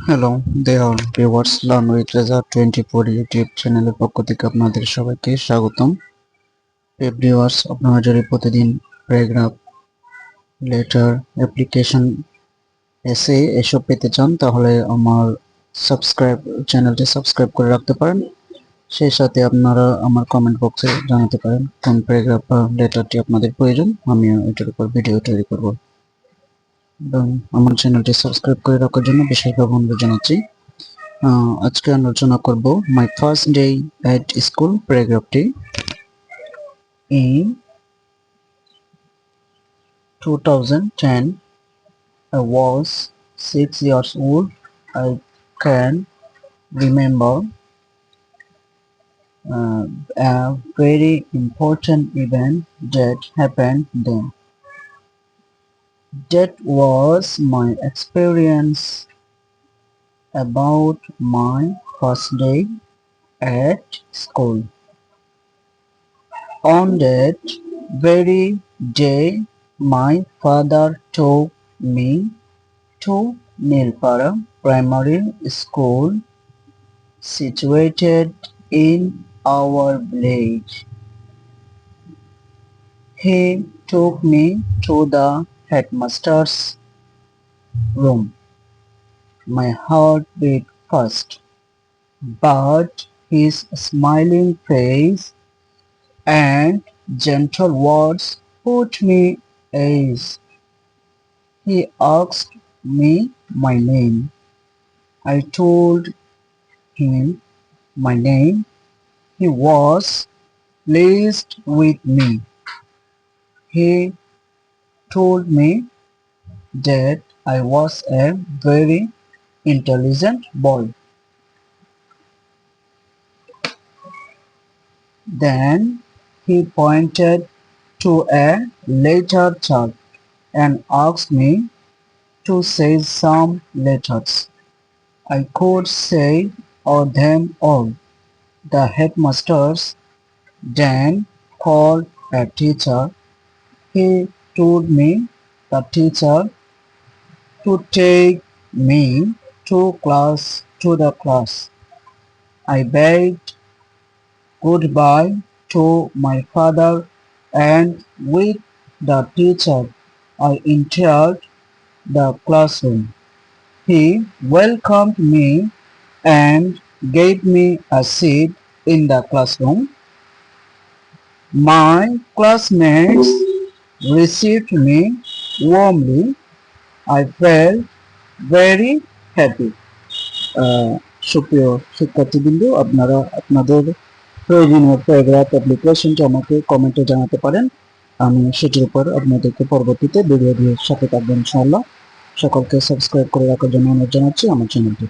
Hello there viewers, learn with Reza 24 YouTube চ্যানেলের পক্ষ থেকে আপনাদের সবাইকে স্বাগতম। ভিউয়ার্স, আপনারা যদি প্রতিদিন প্যারাগ্রাফ, লেটার, অ্যাপ্লিকেশন, এসে এসব পেতে চান তাহলে আমার চ্যানেলটি সাবস্ক্রাইব করে রাখতে পারেন। সেই সাথে আপনারা আমার কমেন্ট বক্সে জানাতে পারেন কোন প্যারাগ্রাফ বা লেটারটি আপনাদের প্রয়োজন, আমিও এটার উপর ভিডিও তৈরি করব। এবং আমার চ্যানেলটি সাবস্ক্রাইব করে রাখার জন্য বিশেষভাবে অনুরোধ জানাচ্ছি। আজকে আলোচনা করব my first day at school প্যারাগ্রাফটি। In 2010, I was 6 years old. I can remember a very important event that happened then. That was my experience about my first day at school. On that very day, my father took me to Nilpara Primary School situated in our village. He took me to the headmaster's room. My heart beat fast, but his smiling face and gentle words put me at ease. He asked me my name. I told him my name. He was pleased with me. He told me that I was a very intelligent boy. Then he pointed to a letter chart and asked me to say some letters. I could say them all. The headmasters then called a teacher. He told me the teacher to take me to the class. I begged goodbye to my father, and with the teacher I entered the classroom. He welcomed me and gave me a seat in the classroom. My classmates received me warmly. I felt very happy. সুপ্রিয় শিক্ষার্থীবৃন্দ, আপনারা আপনাদের প্রয়োজনীয় paragraph অ্যাপ্লিকেশনটি আমাকে কমেন্টে জানাতে পারেন। আমি সেটির উপর আপনাদেরকে পরবর্তীতে ভিডিও দিয়ে সাথে থাকবেন ইনশাআল্লাহ। সকলকে সাবস্ক্রাইব করে রাখার জন্য অনুরোধ জানাচ্ছি আমার চ্যানেলটি।